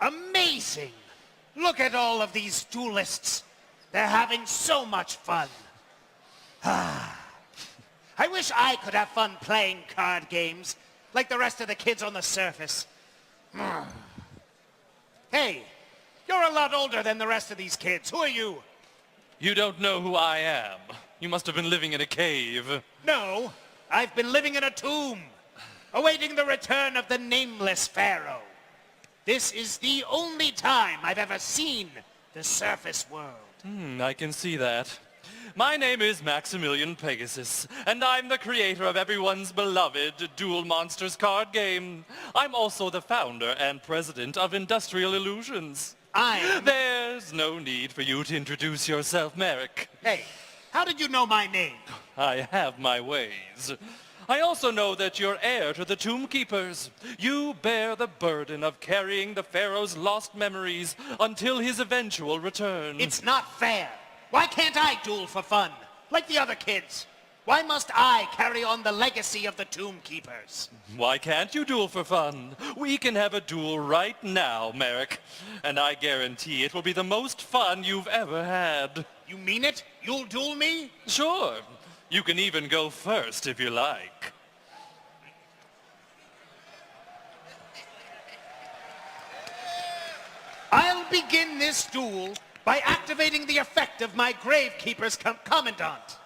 Amazing! Look at all of these duelists. They're having so much fun. I wish I could have fun playing card games, like the rest of the kids on the surface. Hey, you're a lot older than the rest of these kids. Who are you? You don't know who I am. You must have been living in a cave. No, I've been living in a tomb, awaiting the return of the nameless pharaoh. This is the only time I've ever seen the surface world. I can see that. My name is Maximilian Pegasus, and I'm the creator of everyone's beloved Duel Monsters card game. I'm also the founder and president of Industrial Illusions. There's no need for you to introduce yourself, Marik. Hey, how did you know my name? I have my ways. I also know that you're heir to the Tomb Keepers. You bear the burden of carrying the Pharaoh's lost memories until his eventual return. It's not fair. Why can't I duel for fun, like the other kids? Why must I carry on the legacy of the Tomb Keepers? Why can't you duel for fun? We can have a duel right now, Marik. And I guarantee it will be the most fun you've ever had. You mean it? You'll duel me? Sure. You can even go first if you like. I'll begin this duel by activating the effect of my Gravekeepers Commandant.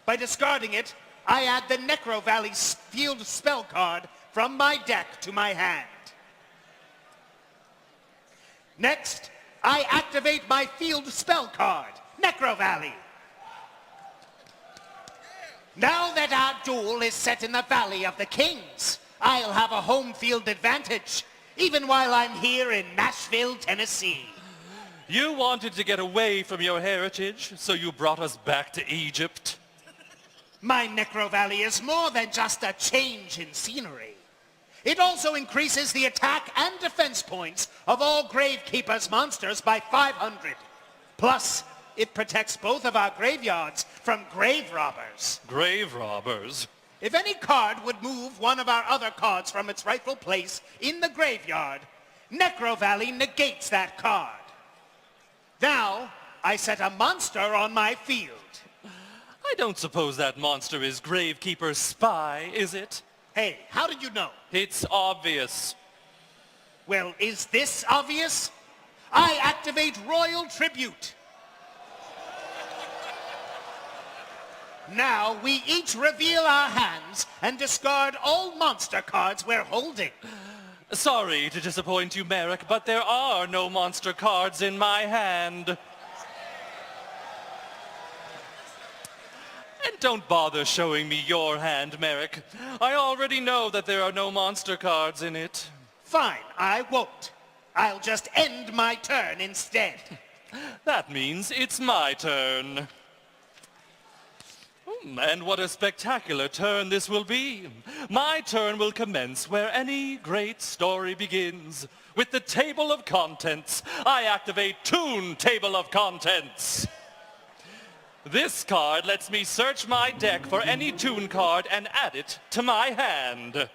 By discarding it, I add the Necro Valley field spell card from my deck to my hand. Next, I activate my field spell card, Necro Valley. Now that our duel is set in the Valley of the Kings, I'll have a home field advantage, even while I'm here in Nashville, Tennessee. You wanted to get away from your heritage, so you brought us back to Egypt. My Necro Valley is more than just a change in scenery. It also increases the attack and defense points of all Gravekeepers monsters by 500. Plus, it protects both of our graveyards from grave robbers. Grave robbers? If any card would move one of our other cards from its rightful place in the graveyard, Necro Valley negates that card. Now, I set a monster on my field. I don't suppose that monster is Gravekeeper's spy, is it? Hey, how did you know? It's obvious. Well, is this obvious? I activate Royal Tribute. Now, we each reveal our hands and discard all monster cards we're holding. Sorry to disappoint you, Marik, but there are no monster cards in my hand. And don't bother showing me your hand, Marik. I already know that there are no monster cards in it. Fine, I won't. I'll just end my turn instead. That means it's my turn. And what a spectacular turn this will be. My turn will commence where any great story begins. With the table of contents, I activate Toon Table of Contents. This card lets me search my deck for any Toon card and add it to my hand.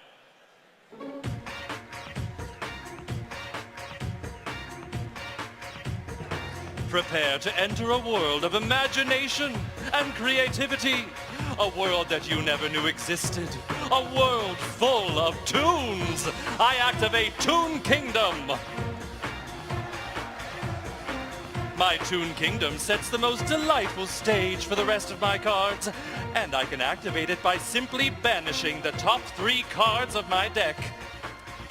Prepare to enter a world of imagination and creativity. A world that you never knew existed. A world full of toons. I activate Toon Kingdom. My Toon Kingdom sets the most delightful stage for the rest of my cards, and I can activate it by simply banishing the top 3 cards of my deck.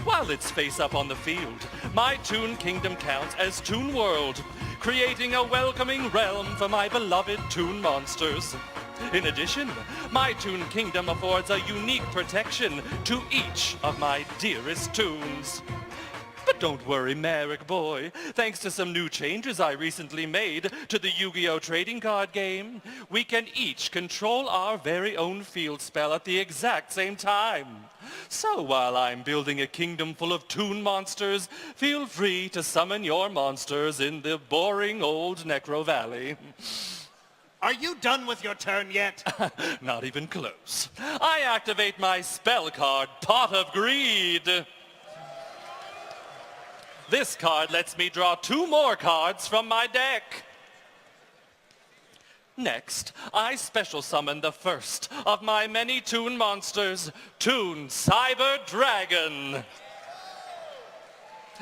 While it's face up on the field, my Toon Kingdom counts as Toon World, creating a welcoming realm for my beloved Toon monsters. In addition, my Toon Kingdom affords a unique protection to each of my dearest Toons. But don't worry, Marik boy. Thanks to some new changes I recently made to the Yu-Gi-Oh! Trading card game, we can each control our very own field spell at the exact same time. So while I'm building a kingdom full of Toon monsters, feel free to summon your monsters in the boring old Necro Valley. Are you done with your turn yet? Not even close. I activate my spell card, Pot of Greed. This card lets me draw 2 more cards from my deck. Next, I special summon the first of my many Toon monsters, Toon Cyber Dragon.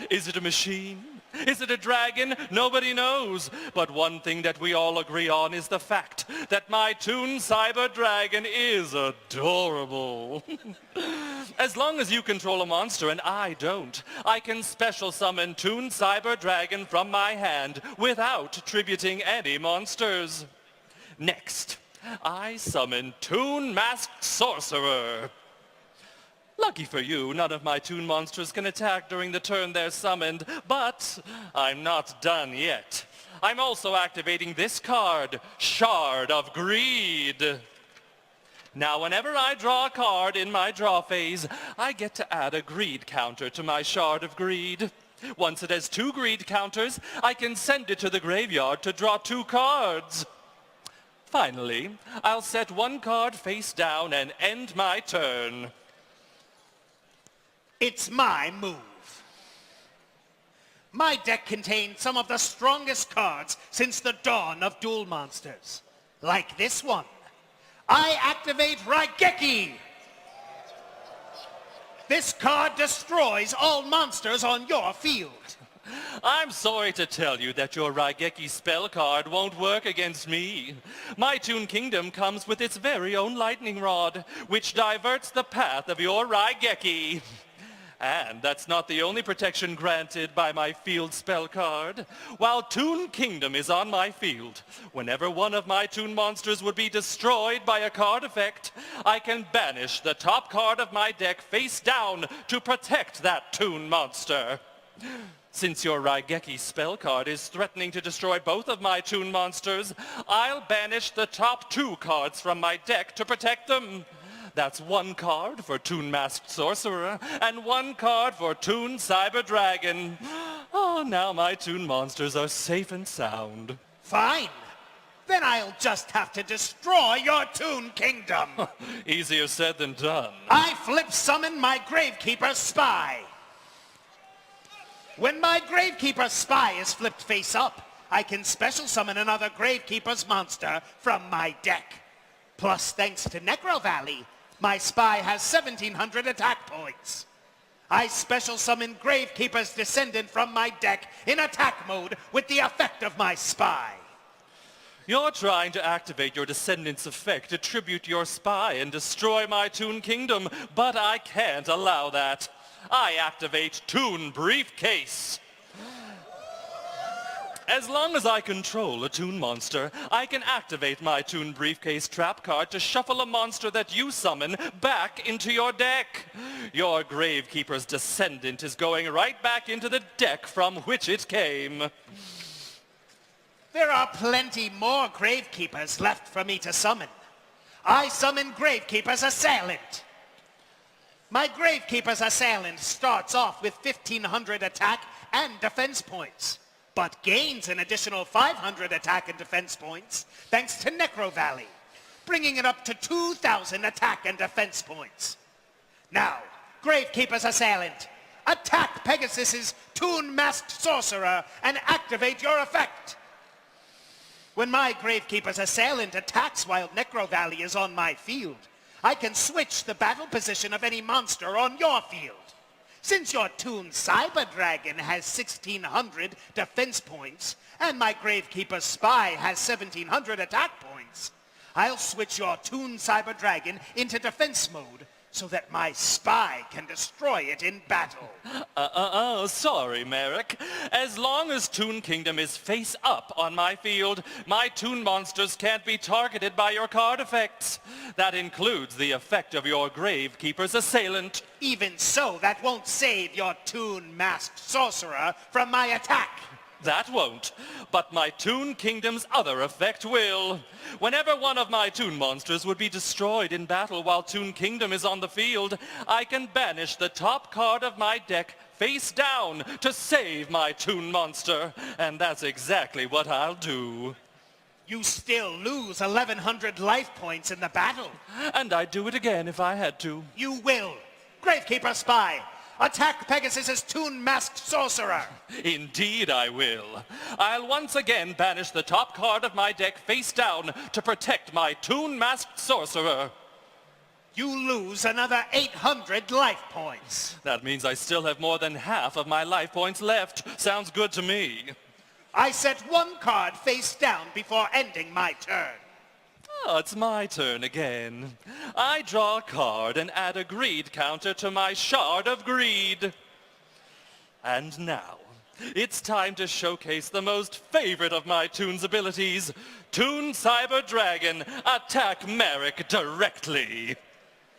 Is it a machine? Is it a dragon? Nobody knows. But one thing that we all agree on is the fact that my Toon Cyber Dragon is adorable. As long as you control a monster and I don't, I can special summon Toon Cyber Dragon from my hand without tributing any monsters. Next, I summon Toon Masked Sorcerer. Lucky for you, none of my Toon monsters can attack during the turn they're summoned, but I'm not done yet. I'm also activating this card, Shard of Greed. Now, whenever I draw a card in my draw phase, I get to add a greed counter to my Shard of Greed. Once it has 2 greed counters, I can send it to the graveyard to draw 2 cards. Finally, I'll set 1 card face down and end my turn. It's my move. My deck contains some of the strongest cards since the dawn of Duel monsters. Like this one. I activate Raigeki. This card destroys all monsters on your field. I'm sorry to tell you that your Raigeki spell card won't work against me. My Toon Kingdom comes with its very own lightning rod, which diverts the path of your Raigeki. And that's not the only protection granted by my field spell card. While Toon Kingdom is on my field, whenever one of my Toon monsters would be destroyed by a card effect, I can banish the top card of my deck face down to protect that Toon monster. Since your Raigeki spell card is threatening to destroy both of my Toon monsters, I'll banish the top 2 cards from my deck to protect them. That's 1 card for Toon Masked Sorcerer and 1 card for Toon Cyber Dragon. Oh, now my Toon monsters are safe and sound. Fine. Then I'll just have to destroy your Toon Kingdom. Easier said than done. I flip summon my Gravekeeper Spy. When my Gravekeeper Spy is flipped face up, I can special summon another Gravekeeper's monster from my deck. Plus, thanks to Necro Valley, my Spy has 1,700 attack points. I special summon Gravekeeper's Descendant from my deck in attack mode with the effect of my Spy. You're trying to activate your Descendant's effect to tribute your Spy and destroy my Toon Kingdom, but I can't allow that. I activate Toon Briefcase. As long as I control a Toon monster, I can activate my Toon Briefcase trap card to shuffle a monster that you summon back into your deck. Your Gravekeeper's Descendant is going right back into the deck from which it came. There are plenty more Gravekeepers left for me to summon. I summon Gravekeeper's Assailant. My Gravekeeper's Assailant starts off with 1,500 attack and defense points, but gains an additional 500 attack and defense points thanks to Necro Valley, bringing it up to 2,000 attack and defense points. Now, Gravekeeper's Assailant, attack Pegasus's Toon Masked Sorcerer and activate your effect. When my Gravekeeper's Assailant attacks while Necro Valley is on my field, I can switch the battle position of any monster on your field. Since your Toon Cyber Dragon has 1,600 defense points, and my Gravekeeper Spy has 1,700 attack points, I'll switch your Toon Cyber Dragon into defense mode so that my Spy can destroy it in battle. Sorry, Marik. As long as Toon Kingdom is face up on my field, my Toon monsters can't be targeted by your card effects. That includes the effect of your Gravekeeper's Assailant. Even so, that won't save your Toon Masked Sorcerer from my attack. That won't, but my Toon Kingdom's other effect will. Whenever one of my Toon monsters would be destroyed in battle while Toon Kingdom is on the field, I can banish the top card of my deck face down to save my Toon monster, and that's exactly what I'll do. You still lose 1,100 life points in the battle. And I'd do it again if I had to. You will. Gravekeeper Spy, Attack Pegasus' Toon Masked Sorcerer. Indeed I will. I'll once again banish the top card of my deck face down to protect my Toon Masked Sorcerer. You lose another 800 life points. That means I still have more than half of my life points left. Sounds good to me. I set one card face down before ending my turn. Oh, it's my turn again. I draw a card and add a greed counter to my Shard of Greed. And now, it's time to showcase the most favorite of my Toon's abilities. Toon Cyber Dragon, attack Marik directly.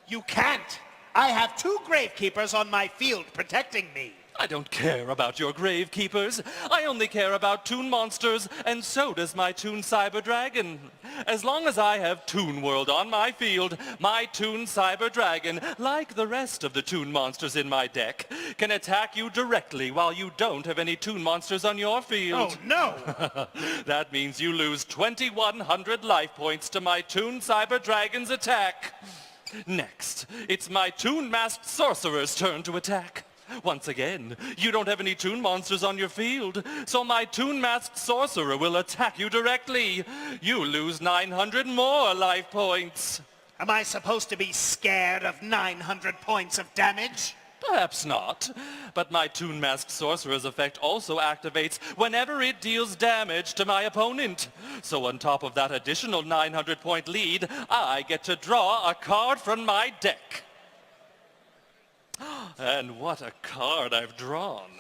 You can't. I have 2 Gravekeepers on my field protecting me. I don't care about your Gravekeepers. I only care about Toon monsters, and so does my Toon Cyber Dragon. As long as I have Toon World on my field, my Toon Cyber Dragon, like the rest of the Toon monsters in my deck, can attack you directly while you don't have any Toon monsters on your field. Oh, no! That means you lose 2,100 life points to my Toon Cyber Dragon's attack. Next, it's my Toon Masked Sorcerer's turn to attack. Once again, you don't have any Toon monsters on your field, so my Toon Masked Sorcerer will attack you directly. You lose 900 more life points. Am I supposed to be scared of 900 points of damage? Perhaps not, but my Toon Masked Sorcerer's effect also activates whenever it deals damage to my opponent. So on top of that additional 900-point lead, I get to draw a card from my deck. And what a card I've drawn.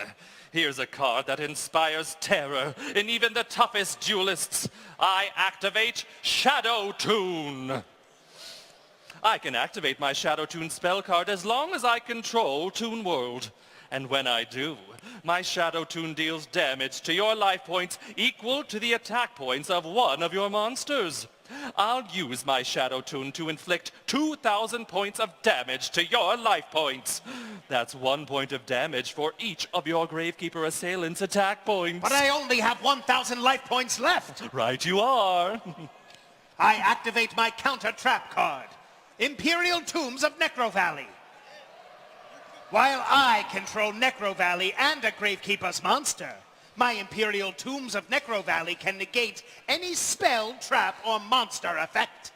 Here's a card that inspires terror in even the toughest duelists. I activate Shadow Toon. I can activate my Shadow Toon spell card as long as I control Toon World. And when I do, my Shadow Toon deals damage to your life points equal to the attack points of one of your monsters. I'll use my Shadow Toon to inflict 2,000 points of damage to your life points. That's 1 point of damage for each of your Gravekeeper assailants' attack points. But I only have 1,000 life points left. Right you are. I activate my counter trap card, Imperial Tombs of Necro Valley. While I control Necro Valley and a Gravekeeper's monster, my Imperial Tombs of Necro Valley can negate any spell, trap, or monster effect.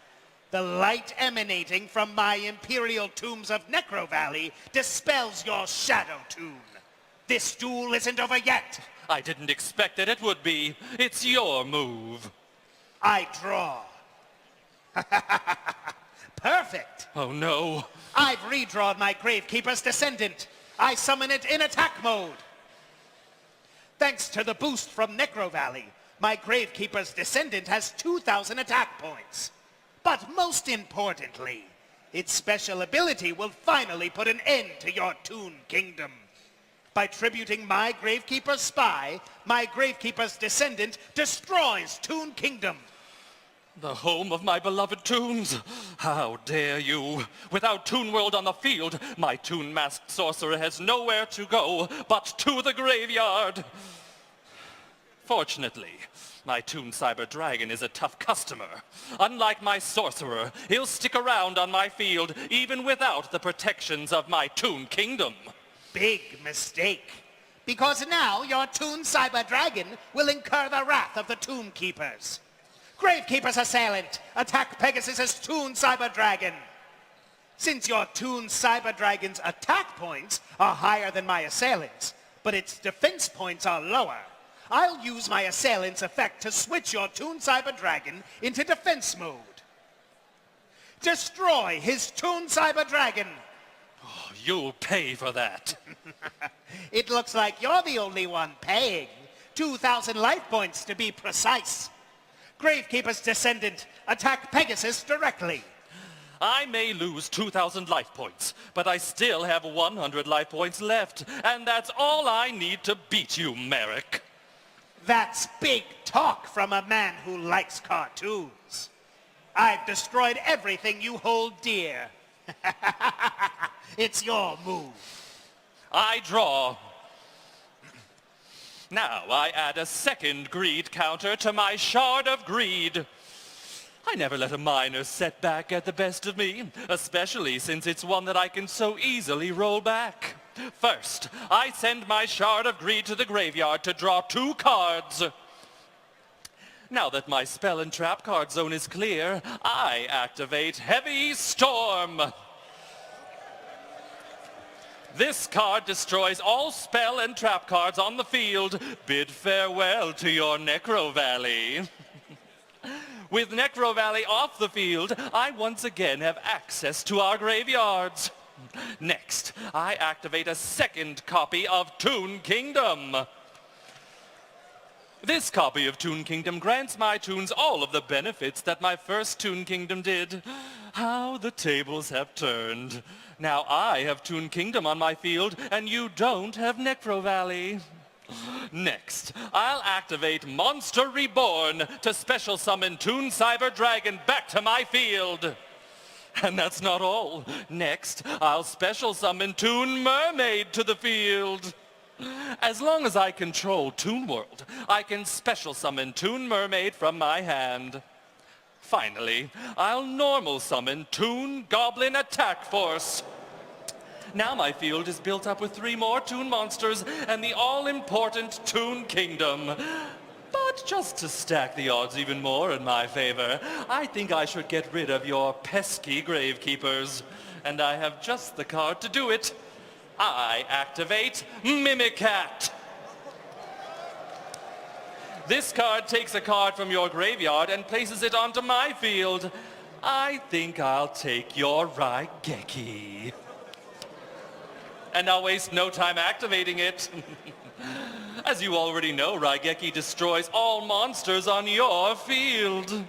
The light emanating from my Imperial Tombs of Necro Valley dispels your Shadow Toon. This duel isn't over yet. I didn't expect that it would be. It's your move. I draw. Perfect. Oh no. I've redrawn my Gravekeeper's Descendant. I summon it in attack mode. Thanks to the boost from Necro Valley, my Gravekeeper's Descendant has 2,000 attack points. But most importantly, its special ability will finally put an end to your Toon Kingdom. By tributing my Gravekeeper's Spy, my Gravekeeper's Descendant destroys Toon Kingdom. The home of my beloved Toons. How dare you? Without Toon World on the field, my Toon Masked Sorcerer has nowhere to go but to the graveyard. Fortunately, my Toon Cyber Dragon is a tough customer. Unlike my Sorcerer, he'll stick around on my field even without the protections of my Toon Kingdom. Big mistake. Because now your Toon Cyber Dragon will incur the wrath of the Tomb Keepers. Gravekeeper's Assailant, attack Pegasus' Toon Cyber Dragon. Since your Toon Cyber Dragon's attack points are higher than my Assailant's, but its defense points are lower, I'll use my Assailant's effect to switch your Toon Cyber Dragon into defense mode. Destroy his Toon Cyber Dragon. Oh, you'll pay for that. It looks like you're the only one paying. 2,000 life points to be precise. Gravekeeper's Descendant, attack Pegasus directly. I may lose 2,000 life points, but I still have 100 life points left, and that's all I need to beat you, Marik. That's big talk from a man who likes cartoons. I've destroyed everything you hold dear. It's your move. I draw. Now I add a second greed counter to my Shard of Greed. I never let a minor setback get the best of me, especially since it's one that I can so easily roll back. First, I send my Shard of Greed to the graveyard to draw 2 cards. Now that my spell and trap card zone is clear, I activate Heavy Storm. This card destroys all spell and trap cards on the field. Bid farewell to your Necro Valley. With Necro Valley off the field, I once again have access to our graveyards. Next, I activate a second copy of Toon Kingdom. This copy of Toon Kingdom grants my Toons all of the benefits that my first Toon Kingdom did. How the tables have turned. Now I have Toon Kingdom on my field, and you don't have Necro Valley. Next, I'll activate Monster Reborn to special summon Toon Cyber Dragon back to my field. And that's not all. Next, I'll special summon Toon Mermaid to the field. As long as I control Toon World, I can special summon Toon Mermaid from my hand. Finally, I'll normal summon Toon Goblin Attack Force. Now my field is built up with 3 more Toon monsters and the all-important Toon Kingdom. But just to stack the odds even more in my favor, I think I should get rid of your pesky Gravekeepers. And I have just the card to do it. I activate Mimicat. This card takes a card from your graveyard and places it onto my field. I think I'll take your Raigeki. And I'll waste no time activating it. As you already know, Raigeki destroys all monsters on your field.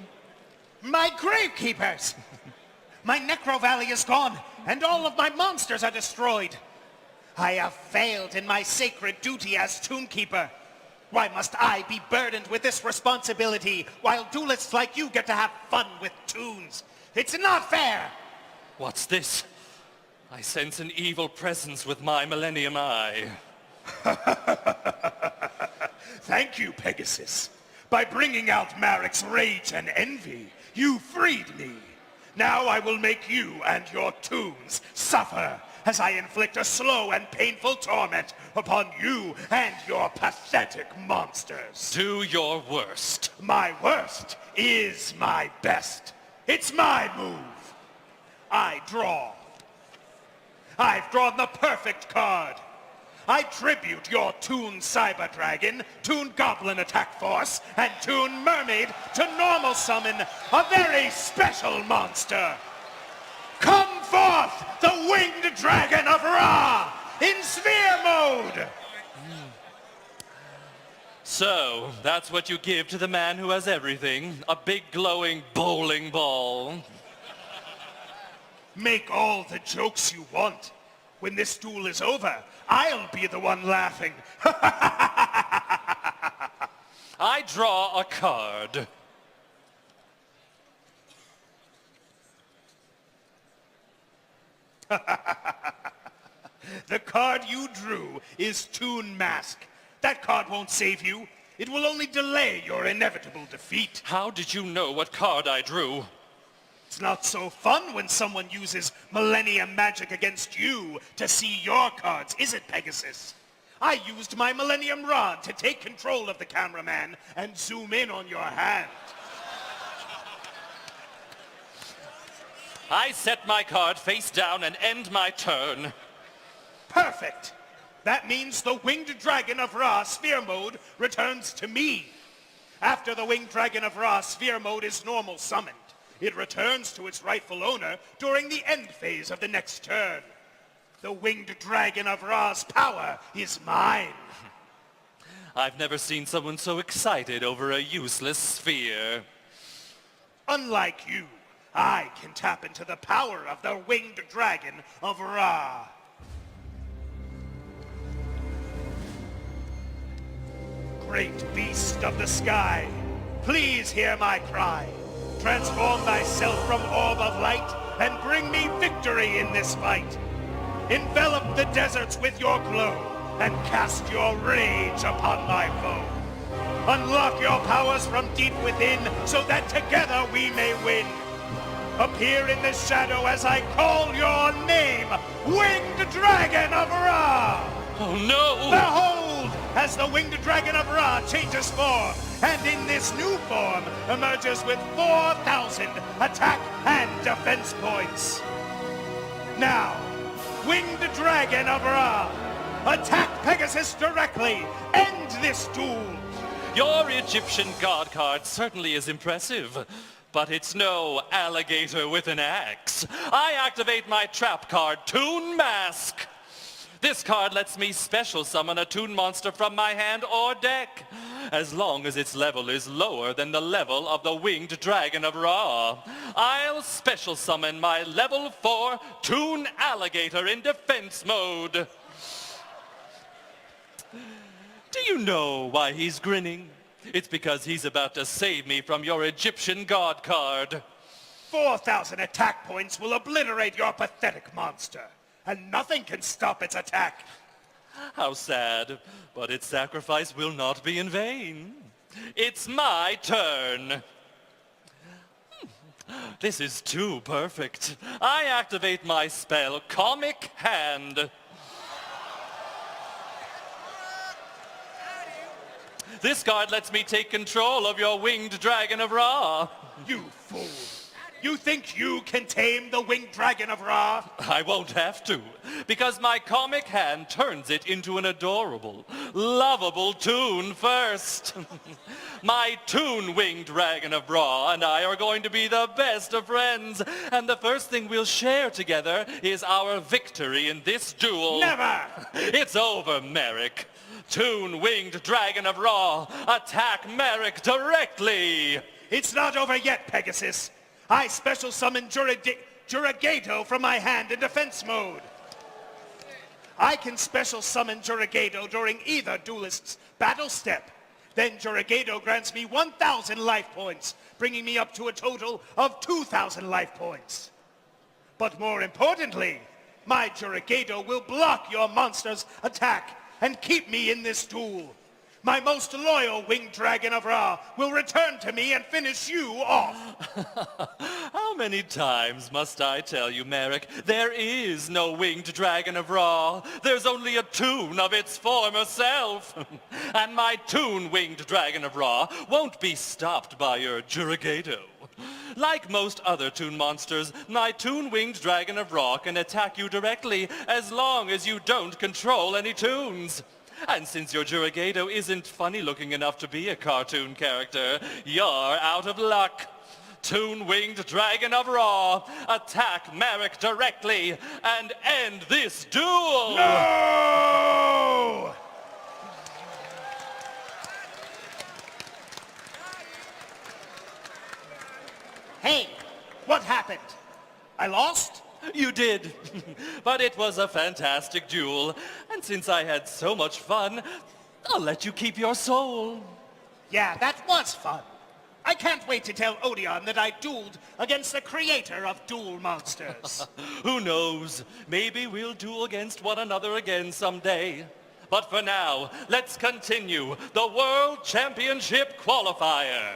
My Gravekeepers! My Necro Valley is gone, and all of my monsters are destroyed. I have failed in my sacred duty as Toon Keeper. Why must I be burdened with this responsibility while duelists like you get to have fun with Toons? It's not fair! What's this? I sense an evil presence with my Millennium Eye. Thank you, Pegasus. By bringing out Marik's rage and envy, you freed me. Now I will make you and your Toons suffer as I inflict a slow and painful torment upon you and your pathetic monsters. Do your worst. My worst is my best. It's my move. I draw. I've drawn the perfect card. I tribute your Toon Cyber Dragon, Toon Goblin Attack Force, and Toon Mermaid to normal summon a very special monster. Come forth, the Winged Dragon of Ra, in Sphere Mode! So, that's what you give to the man who has everything, a big glowing bowling ball. Make all the jokes you want. When this duel is over, I'll be the one laughing. I draw a card. The card you drew is Toon Mask. That card won't save you. It will only delay your inevitable defeat. How did you know what card I drew? It's not so fun when someone uses Millennium Magic against you to see your cards, is it, Pegasus? I used my Millennium Rod to take control of the cameraman and zoom in on your hand. I set my card face down and end my turn. Perfect. That means the Winged Dragon of Ra Sphere Mode returns to me. After the Winged Dragon of Ra Sphere Mode is normal summoned, it returns to its rightful owner during the end phase of the next turn. The Winged Dragon of Ra's power is mine. I've never seen someone so excited over a useless sphere. Unlike you, I can tap into the power of the Winged Dragon of Ra. Great beast of the sky, please hear my cry. Transform thyself from orb of light and bring me victory in this fight. Envelop the deserts with your glow and cast your rage upon my foe. Unlock your powers from deep within so that together we may win. Appear in the shadow as I call your name, Winged Dragon of Ra! Oh no! Behold, as the Winged Dragon of Ra changes form, and in this new form emerges with 4,000 attack and defense points. Now, Winged Dragon of Ra, attack Pegasus directly. End this duel. Your Egyptian god card certainly is impressive, but it's no alligator with an axe. I activate my trap card, Toon Mask. This card lets me special summon a toon monster from my hand or deck, as long as its level is lower than the level of the Winged Dragon of Ra. I'll special summon my level 4 Toon Alligator in defense mode. Do you know why he's grinning? It's because he's about to save me from your Egyptian god card. 4,000 attack points will obliterate your pathetic monster, and nothing can stop its attack. How sad, but its sacrifice will not be in vain. It's my turn. This is too perfect. I activate my spell, Comic Hand. This card lets me take control of your Winged Dragon of Ra. You fool! You think you can tame the Winged Dragon of Ra? I won't have to, because my Comic Hand turns it into an adorable, lovable toon first. My Toon Winged Dragon of Ra and I are going to be the best of friends, and the first thing we'll share together is our victory in this duel. Never! It's over, Marik. Toon Winged Dragon of Ra, attack Marik directly! It's not over yet, Pegasus. I special summon Yugioh from my hand in defense mode. I can special summon Yugioh during either duelist's battle step. Then Yugioh grants me 1,000 life points, bringing me up to a total of 2,000 life points. But more importantly, my Yugioh will block your monster's attack and keep me in this duel. My most loyal Winged Dragon of Ra will return to me and finish you off. How many times must I tell you, Marik? There is no Winged Dragon of Ra. There's only a toon of its former self. And my Toon Winged Dragon of Ra won't be stopped by your Yugioh. Like most other toon monsters, my Toon Winged Dragon of Ra can attack you directly as long as you don't control any toons. And since your Yugioh isn't funny looking enough to be a cartoon character, you're out of luck. Toon Winged Dragon of Ra, attack Marik directly and end this duel! No! Hey, what happened? I lost? You did, but it was a fantastic duel, and since I had so much fun, I'll let you keep your soul. Yeah, that was fun. I can't wait to tell Odeon that I dueled against the creator of Duel Monsters. Who knows, maybe we'll duel against one another again someday. But for now, let's continue the World Championship Qualifier.